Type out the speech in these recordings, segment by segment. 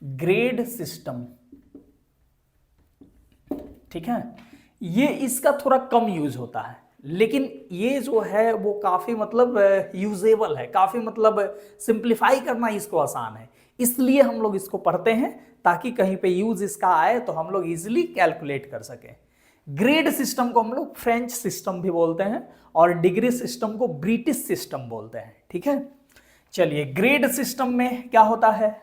Grade system, ठीक है, ये इसका थोड़ा कम यूज होता है, लेकिन ये जो है वो काफी मतलब यूजेबल है, काफी मतलब सिंप्लीफाई करना इसको आसान है, इसलिए हम लोग इसको पढ़ते हैं ताकि कहीं पे यूज इसका आए तो हम लोग इजीली कैलकुलेट कर सकें। ग्रेड सिस्टम को हम लोग फ्रेंच सिस्टम भी बोलते हैं और डिग्री सिस्टम को ब्रिटिश सिस्टम बोलते हैं, ठीक है। चलिए, ग्रेड सिस्टम में क्या होता है,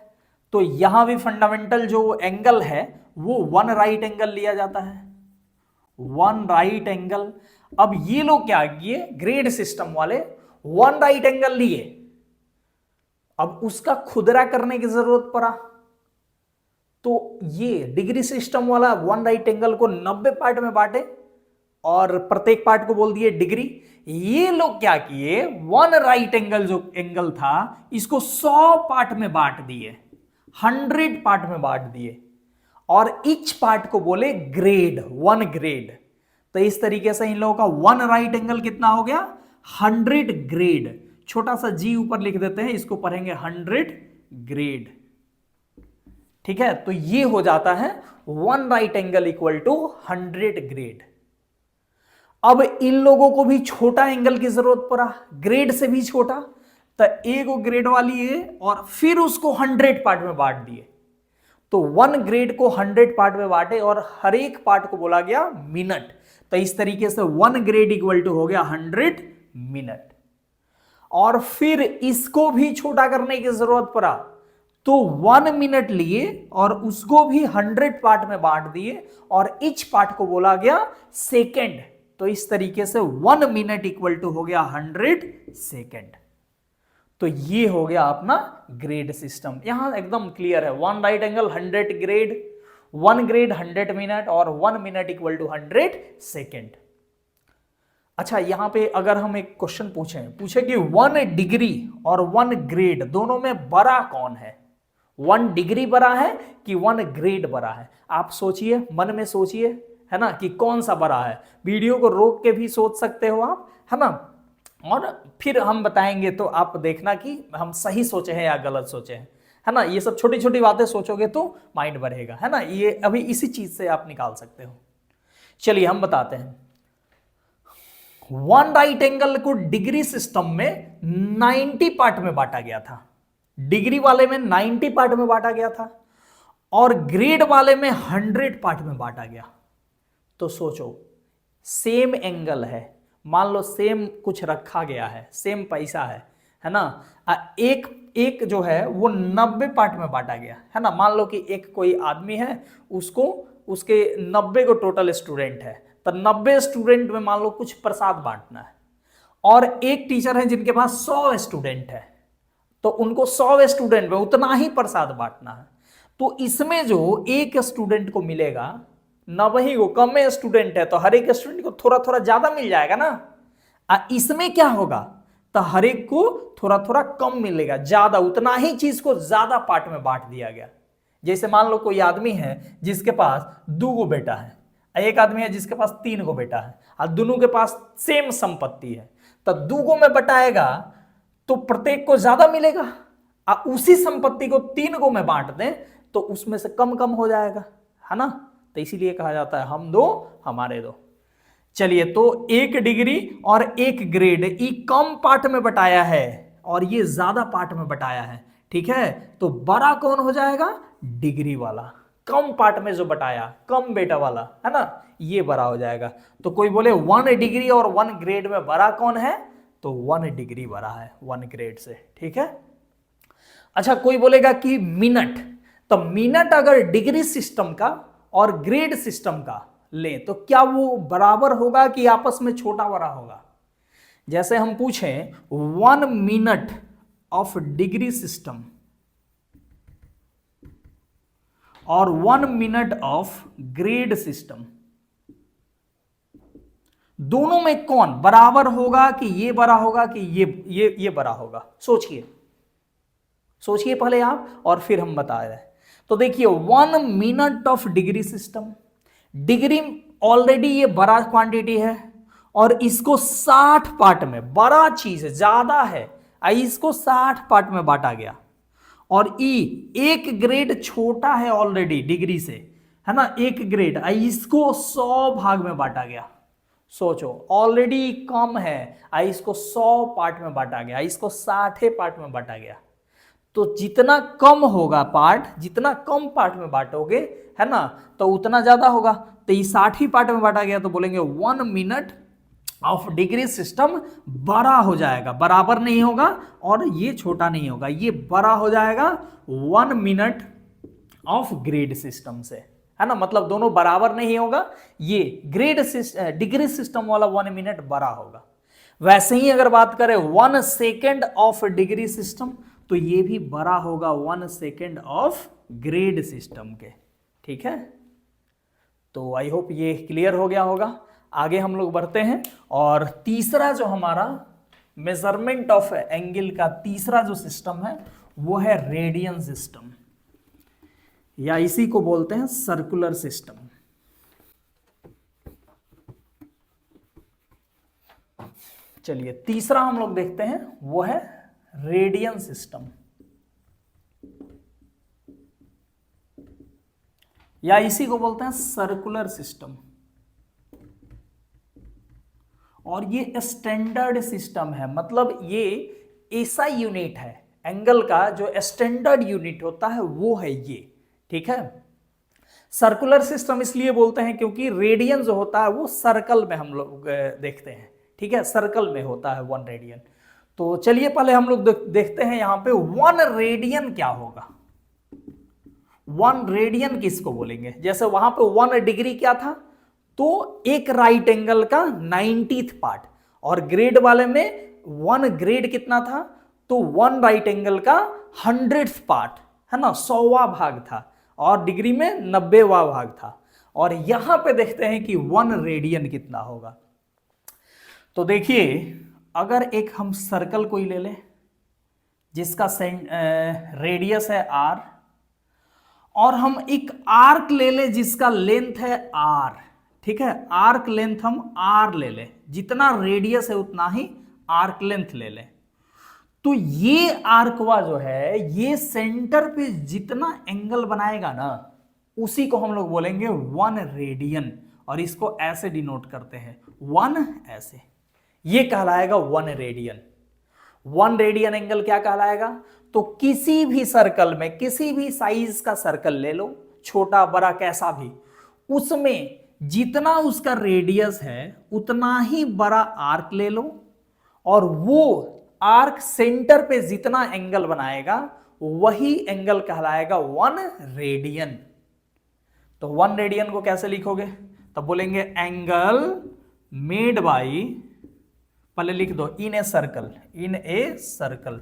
तो यहां भी फंडामेंटल जो एंगल है वो वन राइट एंगल लिया जाता है, वन राइट एंगल। अब ये लोग क्या किए, ग्रेड सिस्टम वाले वन राइट एंगल लिए, अब उसका खुदरा करने की जरूरत पड़ा, तो ये डिग्री सिस्टम वाला वन राइट एंगल को 90 पार्ट में बांटे और प्रत्येक पार्ट को बोल दिए डिग्री। ये लोग क्या किए, वन राइट एंगल जो एंगल था इसको 100 पार्ट में बांट दिए, 100 पार्ट में बांट दिए और ईच पार्ट को बोले ग्रेड, वन ग्रेड। तो इस तरीके से इन लोगों का वन राइट एंगल कितना हो गया, 100 ग्रेड। छोटा सा जी ऊपर लिख देते हैं, इसको पढ़ेंगे 100 ग्रेड, ठीक है। तो ये हो जाता है one right angle equal to 100 grade. अब इन लोगों को भी छोटा एंगल की जरूरत पड़ा, ग्रेड से भी छोटा, तो एक ग्रेड वाली है और फिर उसको 100 पार्ट में बांट दिए, तो वन ग्रेड को 100 पार्ट में बांटे और हर एक पार्ट को बोला गया मिनट। तो इस तरीके से वन ग्रेड इक्वल टू हो गया 100 मिनट। और फिर इसको भी छोटा करने की जरूरत पड़ा, तो 1 मिनट लिए और उसको भी 100 पार्ट में बांट दिए और ईच पार्ट को बोला गया सेकेंड। तो इस तरीके से 1 मिनट इक्वल टू हो गया 100 सेकेंड। तो ये हो गया अपना ग्रेड सिस्टम। यहां एकदम क्लियर है, one right angle 100 grade, 1 grade 100 minute और 1 मिनट इक्वल टू 100 सेकेंड। अच्छा, यहां पे अगर हम एक क्वेश्चन पूछे कि 1 डिग्री और 1 ग्रेड दोनों में बड़ा कौन है, 1 डिग्री बड़ा है कि 1 ग्रेड बड़ा है, आप सोचिए, मन में सोचिए, है ना, कि कौन सा बड़ा है। वीडियो को रोक के भी सोच सकते हो आप, है ना, और फिर हम बताएंगे तो आप देखना कि हम सही सोचे हैं या गलत सोचे हैं, है ना। ये सब छोटी छोटी बातें सोचोगे तो माइंड बढ़ेगा, है ना, ये अभी इसी चीज से आप निकाल सकते हो। चलिए हम बताते हैं, वन राइट एंगल को डिग्री सिस्टम में 90 पार्ट में बांटा गया था, डिग्री वाले में 90 पार्ट में बांटा गया था और ग्रेड वाले में 100 पार्ट में बांटा गया। तो सोचो, सेम एंगल है, मान लो सेम कुछ रखा गया है, सेम पैसा है ना, एक जो है वो 90 पार्ट में बांटा गया है ना। मान लो कि एक कोई आदमी है, उसको उसके 90 को टोटल स्टूडेंट है, तो 90 स्टूडेंट में मान लो कुछ प्रसाद बांटना है, और एक टीचर है जिनके पास 100 स्टूडेंट है, तो उनको 100 स्टूडेंट में उतना ही प्रसाद बांटना है। तो इसमें जो एक स्टूडेंट को मिलेगा, 90 को, कम में स्टूडेंट है तो हर एक स्टूडेंट को थोड़ा थोड़ा ज्यादा मिल जाएगा ना। इसमें क्या होगा, तो हर एक को थोड़ा थोड़ा कम मिलेगा, ज्यादा उतना ही चीज को ज्यादा पार्ट में बांट दिया गया। जैसे मान लो कोई आदमी है जिसके पास 2 बेटा है, एक आदमी है जिसके पास 3 बेटा है, और दोनों के पास सेम संपत्ति है, तो 2 में बटाएगा तो प्रत्येक को ज्यादा मिलेगा, और उसी संपत्ति को 3 में बांट दें तो उसमें से कम कम हो जाएगा, है ना। तो इसीलिए कहा जाता है हम दो हमारे दो। चलिए, तो 1 डिग्री और 1 ग्रेड ये कम पार्ट में बटाया है और ये ज्यादा पार्ट में बटाया है, ठीक है। तो बड़ा कौन हो जाएगा, डिग्री वाला, कम पार्ट में जो बटाया, कम बेटा वाला, है ना, ये बड़ा हो जाएगा। तो कोई बोले 1 डिग्री और 1 ग्रेड में बड़ा कौन है, तो 1 डिग्री बड़ा है 1 ग्रेड से, ठीक है। अच्छा, कोई बोलेगा कि मिनट, तो मिनट अगर डिग्री सिस्टम का और ग्रेड सिस्टम का ले तो क्या वो बराबर होगा कि आपस में छोटा बड़ा होगा। जैसे हम पूछें 1 मिनट ऑफ डिग्री सिस्टम और 1 मिनट ऑफ ग्रेड सिस्टम, दोनों में कौन बराबर होगा, कि ये बड़ा होगा कि ये बड़ा होगा। सोचिए पहले आप और फिर हम बता रहे हैं। तो देखिए 1 minute of degree system, degree already ये बड़ा क्वांटिटी है और इसको 60 पार्ट में, बड़ा चीज है, ज्यादा है, इसको 60 पार्ट में बांटा गया और ई एक ग्रेड छोटा है ऑलरेडी डिग्री से, है ना, एक ग्रेड, इसको 100 भाग में बांटा गया। सोचो ऑलरेडी कम है, इसको 100 पार्ट में बांटा गया, इसको 60 पार्ट में बांटा गया। तो जितना कम होगा पार्ट, जितना कम पार्ट में बांटोगे, है ना, तो उतना ज्यादा होगा। तो ये 60 पार्ट में बांटा गया, तो बोलेंगे 1 मिनट ऑफ डिग्री सिस्टम बड़ा हो जाएगा, बराबर नहीं होगा और ये छोटा नहीं होगा, ये बड़ा हो जाएगा 1 मिनट ऑफ ग्रेड सिस्टम से, है ना, मतलब दोनों बराबर नहीं होगा, ये ग्रेड डिग्री सिस्टम वाला 1 मिनट बड़ा होगा। वैसे ही अगर बात करें 1 सेकेंड ऑफ डिग्री सिस्टम, तो ये भी बड़ा होगा 1 सेकेंड ऑफ ग्रेड सिस्टम के। ठीक है, तो आई होप ये क्लियर हो गया होगा। आगे हम लोग बढ़ते हैं, और तीसरा जो हमारा मेजरमेंट ऑफ एंगल का तीसरा जो सिस्टम है वो है रेडियन सिस्टम, या इसी को बोलते हैं सर्कुलर सिस्टम। चलिए तीसरा हम लोग देखते हैं, वो है रेडियन सिस्टम, या इसी को बोलते हैं सर्कुलर सिस्टम। और ये स्टैंडर्ड सिस्टम है, मतलब ये ऐसा यूनिट है एंगल का जो स्टैंडर्ड यूनिट होता है वो है ये। ठीक है, सर्कुलर सिस्टम इसलिए बोलते हैं क्योंकि रेडियन जो होता है वो सर्कल में हम लोग देखते हैं। ठीक है, सर्कल में होता है 1 रेडियन। तो चलिए पहले हम लोग देखते हैं यहां पे 1 रेडियन क्या होगा। 1 रेडियन किसको बोलेंगे? जैसे वहां पे 1 डिग्री क्या था, तो एक राइट एंगल का 90th पार्ट, और ग्रेड वाले में 1 ग्रेड कितना था, तो 1 राइट एंगल का 100th पार्ट, है ना, 100वां भाग था, और डिग्री में 90वां भाग था। और यहां पे देखते हैं कि 1 रेडियन कितना होगा। तो देखिए अगर एक हम सर्कल कोई ले लें जिसका रेडियस है r, और हम एक आर्क ले लें जिसका लेंथ है r। ठीक है, आर्क लेंथ हम r ले लें, जितना रेडियस है उतना ही आर्क लेंथ ले लें। तो ये आर्कवा जो है ये सेंटर पे जितना एंगल बनाएगा ना, उसी को हम लोग बोलेंगे 1 रेडियन, और इसको ऐसे डिनोट करते हैं 1 ऐसे, ये कहलाएगा 1 रेडियन। 1 रेडियन एंगल क्या कहलाएगा, तो किसी भी सर्कल में, किसी भी साइज का सर्कल ले लो, छोटा बड़ा कैसा भी, उसमें जितना उसका रेडियस है उतना ही बड़ा आर्क ले लो, और वो आर्क सेंटर पे जितना एंगल बनाएगा वही एंगल कहलाएगा 1 रेडियन। तो 1 रेडियन को कैसे लिखोगे, तो बोलेंगे एंगल मेड बाई, पहले लिख दो in a circle, in a circle,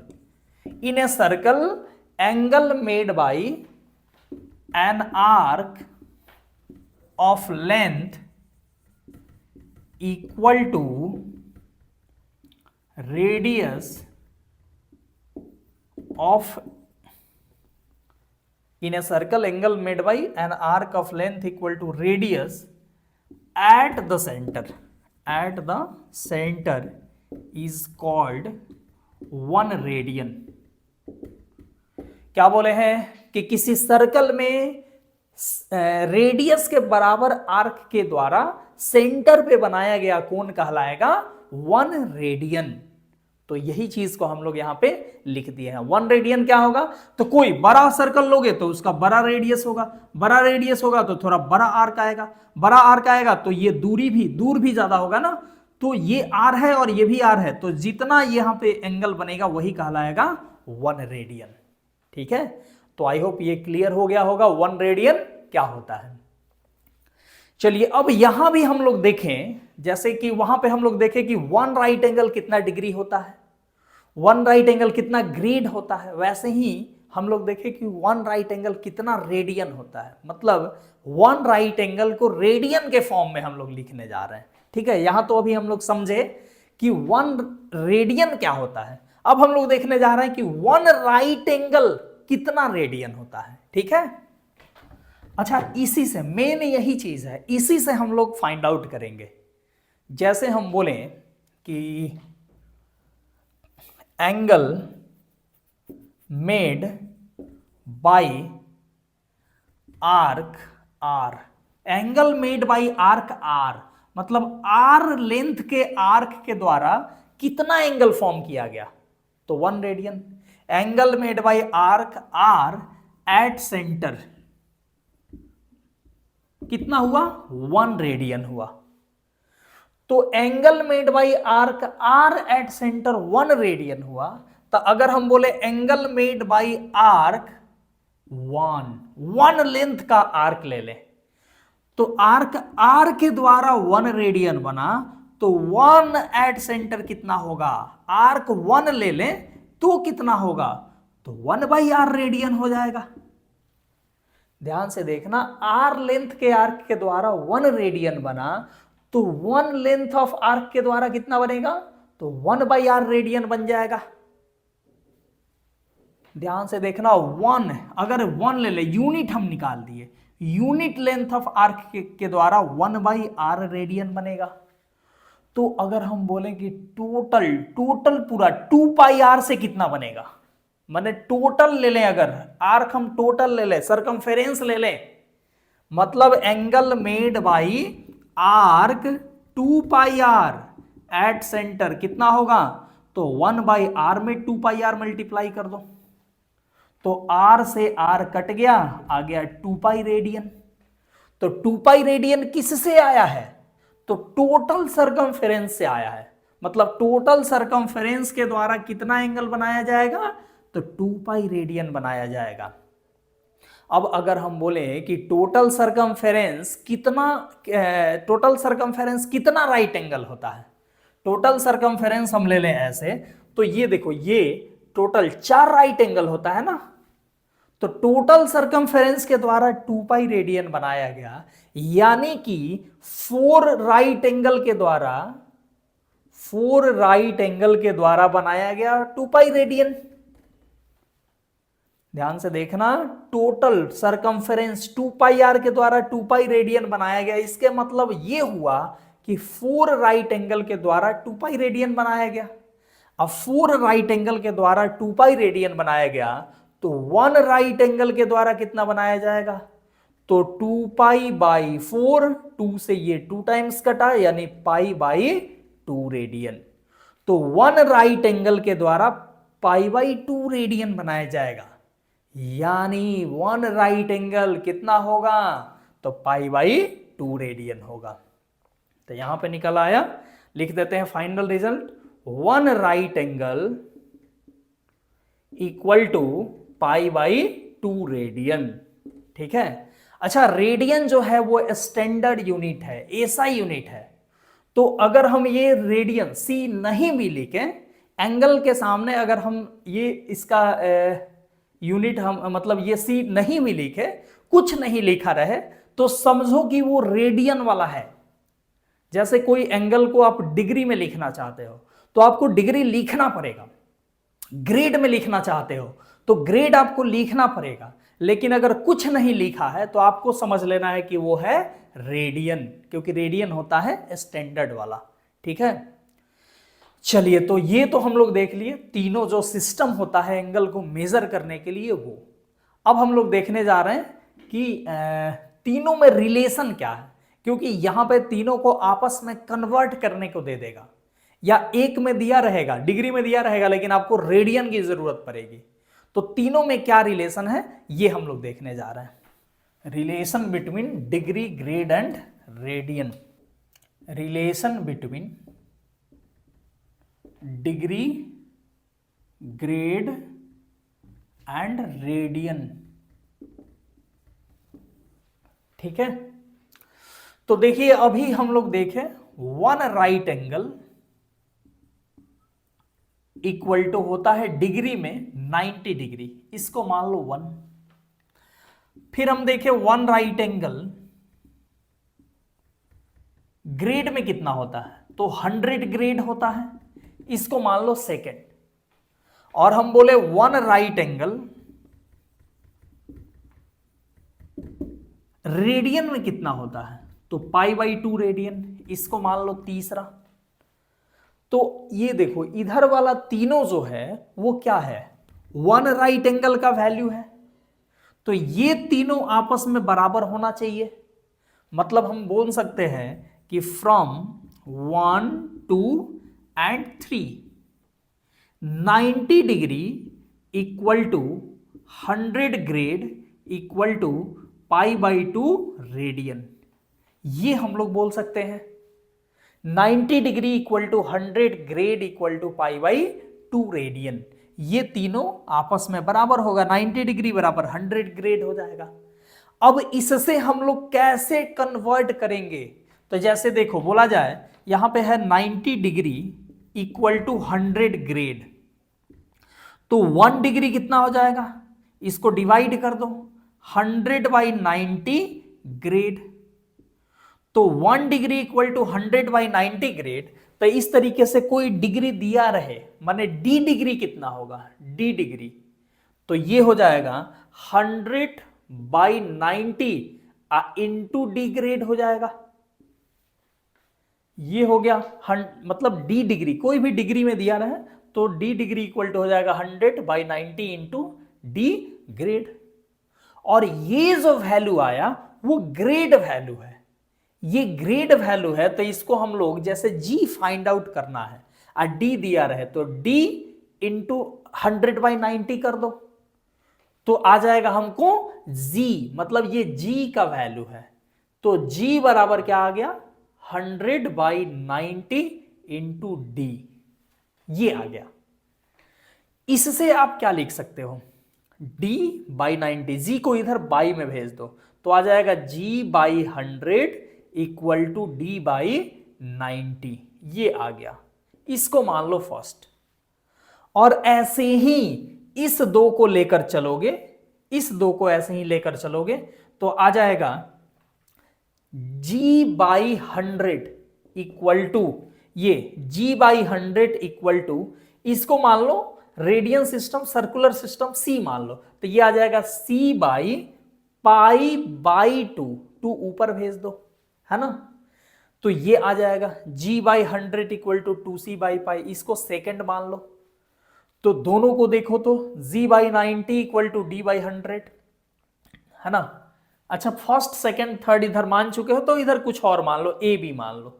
in a circle angle made by an arc of length equal to radius of, in a circle angle made by an arc of length equal to radius at the center, at the center is called 1 radian। क्या बोले हैं कि किसी circle में radius के बराबर arc के द्वारा सेंटर पे बनाया गया कोण कहलाएगा 1 रेडियन। तो यही चीज को हम लोग यहां पे लिख दिए हैं। 1 रेडियन क्या होगा, तो कोई बड़ा सर्कल लोगे तो उसका बड़ा रेडियस होगा, बड़ा रेडियस होगा तो थोड़ा बड़ा आर्क आएगा, बड़ा आर्क आएगा तो ये दूर भी ज्यादा होगा ना, तो ये आर है और ये भी आर है, तो जितना यहां पे एंगल बनेगा वही कहलाएगा 1 रेडियन। ठीक है, तो आई होप ये क्लियर हो गया होगा 1 रेडियन क्या होता है। चलिए अब यहां भी हम लोग देखें, जैसे कि वहां पे हम लोग देखें कि 1 राइट एंगल कितना डिग्री होता है, 1 राइट एंगल कितना ग्रेड होता है, वैसे ही हम लोग देखें कि 1 राइट एंगल कितना रेडियन होता है। मतलब 1 राइट एंगल को रेडियन के फॉर्म में हम लोग लिखने जा रहे हैं। ठीक है, यहां तो अभी हम लोग समझे कि 1 रेडियन क्या होता है, अब हम लोग देखने जा रहे हैं कि 1 राइट एंगल कितना रेडियन होता है। ठीक है, अच्छा इसी से मेन यही चीज है, इसी से हम लोग फाइंड आउट करेंगे। जैसे हम बोलें कि angle made by arc R, angle made by arc R, मतलब आर लेंथ के आर्क के द्वारा कितना एंगल फॉर्म किया गया, तो 1 radian. Angle made by arc R at centre कितना हुआ, 1 रेडियन हुआ। तो angle made by arc R at centre 1 radian हुआ। तो अगर हम बोले angle made by arc 1 length का आर्क ले लें, तो आर्क आर के द्वारा 1 रेडियन बना, तो 1 एट सेंटर कितना होगा, आर्क 1 ले लें तो कितना होगा, तो 1 बाई आर रेडियन हो जाएगा। ध्यान से देखना, आर लेंथ के आर्क के द्वारा 1 रेडियन बना, तो 1 लेंथ ऑफ आर्क के द्वारा कितना बनेगा, तो 1 बाई आर रेडियन बन जाएगा। ध्यान से देखना, 1 अगर 1 ले ले, यूनिट हम निकाल दिए, यूनिट लेंथ ऑफ आर्क के द्वारा 1 बाई आर रेडियन बनेगा। तो अगर हम बोलें कि टोटल पूरा 2 पाई आर से कितना बनेगा, माने टोटल ले लें, अगर आर्क हम टोटल ले लें, सरकमफेरेंस ले लें, मतलब angle made by arc 2 pi R at centre कितना होगा, तो 1 बाई आर में 2 पाई आर मल्टीप्लाई कर दो, तो आर से आर कट गया, आ गया 2 पाई रेडियन। तो 2 पाई रेडियन किससे आया है, तो टोटल सरकमफेरेंस से आया है, मतलब टोटल सरकमफेरेंस के द्वारा कितना एंगल बनाया जाएगा, तो 2 पाई रेडियन बनाया जाएगा। अब अगर हम बोले कि टोटल सरकमफेरेंस कितना राइट एंगल होता है, टोटल सरकमफेरेंस हम ले लें ऐसे, तो ये देखो, ये टोटल 4 राइट एंगल होता है ना, तो टोटल सरकमफेरेंस के द्वारा 2 पाई रेडियन बनाया गया, यानी कि 4 राइट एंगल के द्वारा बनाया गया 2 पाई रेडियन। ध्यान से देखना, टोटल सरकमफेरेंस 2 पाई आर के द्वारा 2 पाई रेडियन बनाया गया, इसके मतलब ये हुआ कि 4 राइट एंगल के द्वारा 2 पाई रेडियन बनाया गया। अब 4 राइट एंगल के द्वारा 2 पाई रेडियन बनाया गया, तो 1 राइट एंगल के द्वारा कितना बनाया जाएगा, तो 2 पाई बाई 4, 2 से ये 2 टाइम्स कटा, यानी पाई बाई 2 रेडियन। तो 1 राइट एंगल के द्वारा पाई बाई 2 रेडियन बनाया जाएगा, यानी 1 राइट एंगल कितना होगा, तो पाई बाई 2 रेडियन होगा। तो यहां पे निकल आया, लिख देते हैं final result, 1 right angle equal to pi by 2 radian. ठीक है। अच्छा, रेडियन जो है वो स्टैंडर्ड यूनिट है, एसआई यूनिट है। तो अगर हम ये रेडियन सी नहीं भी लिखे, एंगल के सामने अगर हम ये इसका यूनिट हम मतलब ये सी नहीं भी लिखे, कुछ नहीं लिखा रहे, तो समझो कि वो रेडियन वाला है। जैसे कोई एंगल को आप डिग्री में लिखना चाहते हो तो आपको डिग्री लिखना पड़ेगा, ग्रेड में लिखना चाहते हो तो ग्रेड आपको लिखना पड़ेगा, लेकिन अगर कुछ नहीं लिखा है तो आपको समझ लेना है कि वो है रेडियन, क्योंकि रेडियन होता है स्टैंडर्ड वाला। ठीक है। चलिए, तो ये तो हम लोग देख लिए तीनों जो सिस्टम होता है एंगल को मेजर करने के लिए वो। अब हम लोग देखने जा रहे हैं कि तीनों में रिलेशन क्या है, क्योंकि यहां पे तीनों को आपस में कन्वर्ट करने को दे देगा, या एक में दिया रहेगा, डिग्री में दिया रहेगा, लेकिन आपको रेडियन की जरूरत पड़ेगी। तो तीनों में क्या रिलेशन है ये हम लोग देखने जा रहे हैं। Relation between degree, grade and radian. Relation between degree, grade and radian. ठीक है। तो देखिए, अभी हम लोग देखें 1 राइट एंगल इक्वल टू होता है डिग्री में 90 डिग्री, इसको मान लो 1। फिर हम देखें 1 राइट एंगल ग्रेड में कितना होता है, तो 100 ग्रेड होता है, इसको मान लो सेकेंड। और हम बोले 1 राइट एंगल रेडियन में कितना होता है, तो पाई बाई 2 रेडियन, इसको मान लो तीसरा। तो ये देखो, इधर वाला तीनों जो है वो क्या है, 1 राइट एंगल का वैल्यू है। तो ये तीनों आपस में बराबर होना चाहिए। मतलब हम बोल सकते हैं कि from 1 2 and 3 90 degree equal to 100 grade equal to π/2 radian, ये हम लोग बोल सकते हैं। 90 degree equal to 100 grade equal to π/2 radian, ये तीनों आपस में बराबर होगा। 90 डिग्री बराबर 100 ग्रेड हो जाएगा। अब इससे हम लोग कैसे कन्वर्ट करेंगे? तो जैसे देखो बोला जाए यहां पे है 90 डिग्री इक्वल टू 100 ग्रेड, तो 1 डिग्री कितना हो जाएगा? इसको डिवाइड कर दो, 100/90 ग्रेड। तो 1 डिग्री इक्वल टू 100/90 ग्रेड। तो इस तरीके से कोई डिग्री दिया रहे, माने डी डिग्री कितना होगा? डी डिग्री, तो ये हो जाएगा 100/90 इंटू डी ग्रेड हो जाएगा। ये हो गया मतलब डी डिग्री, कोई भी डिग्री में दिया रहे तो डी डिग्री इक्वल टू हो जाएगा 100/90 इंटू डी ग्रेड। और ये जो वैल्यू आया वो ग्रेड वैल्यू है, ये ग्रेड वैल्यू है। तो इसको हम लोग जैसे जी फाइंड आउट करना है और डी दिया रहे तो डी इंटू 100/90 कर दो, तो आ जाएगा हमको जी, मतलब ये जी का वैल्यू है। तो जी बराबर क्या आ गया? 100/90 इंटू डी, ये आ गया। इससे आप क्या लिख सकते हो? d/90, जी को इधर बाई में भेज दो तो आ जाएगा g/100 इक्वल टू d/90, ये आ गया। इसको मान लो फर्स्ट। और ऐसे ही इस दो को लेकर चलोगे, इस दो को ऐसे ही लेकर चलोगे तो आ जाएगा g/100 इक्वल टू, ये g/100 इक्वल टू, इसको मान लो radian system, circular system C मान लो, तो ये आ जाएगा C/π/2, 2 ऊपर भेज दो, है ना। तो ये आ जाएगा g/100 इक्वल टू 2C/π, इसको सेकंड मान लो। तो दोनों को देखो तो g/90 इक्वल टू d/100, है ना। अच्छा, फर्स्ट सेकंड थर्ड इधर मान चुके हो तो इधर कुछ और मान लो, ए बी मान लो।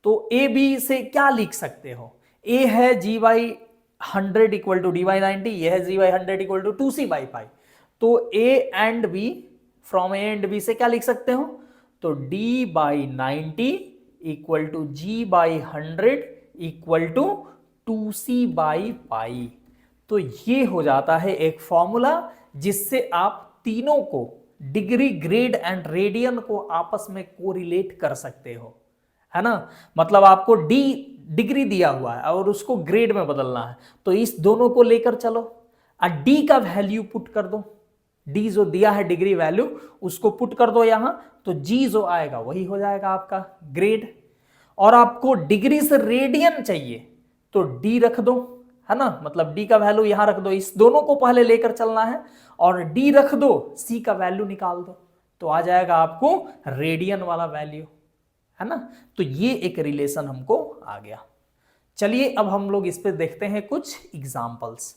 तो ए बी से क्या लिख सकते हो? ए है g/100 इक्वल टू d/90, ये है g/100 इक्वल टू 2C/π। तो A and B, from A and B से क्या लिख सकते हो? तो d/90 equal to g/100 equal to 2C/π। तो ये हो जाता है एक फॉर्मूला जिससे आप तीनों को, डिग्री, ग्रेड एंड रेडियन को आपस में कोरिलेट कर सकते हो, है ना। मतलब आपको डी डिग्री दिया हुआ है और उसको ग्रेड में बदलना है, तो इस दोनों को लेकर चलो और डी का वैल्यू पुट कर दो। डी जो दिया है डिग्री वैल्यू, उसको पुट कर दो यहां, तो जी जो आएगा वही हो जाएगा आपका ग्रेड। और आपको डिग्री से रेडियन चाहिए तो डी रख दो, है ना। मतलब डी का वैल्यू यहां रख दो, इस दोनों को पहले लेकर चलना है और डी रख दो, सी का वैल्यू निकाल दो, तो आ जाएगा आपको रेडियन वाला वैल्यू, है ना। तो ये एक रिलेशन हमको आ गया। चलिए अब हम लोग इस पे देखते हैं कुछ एग्जांपल्स।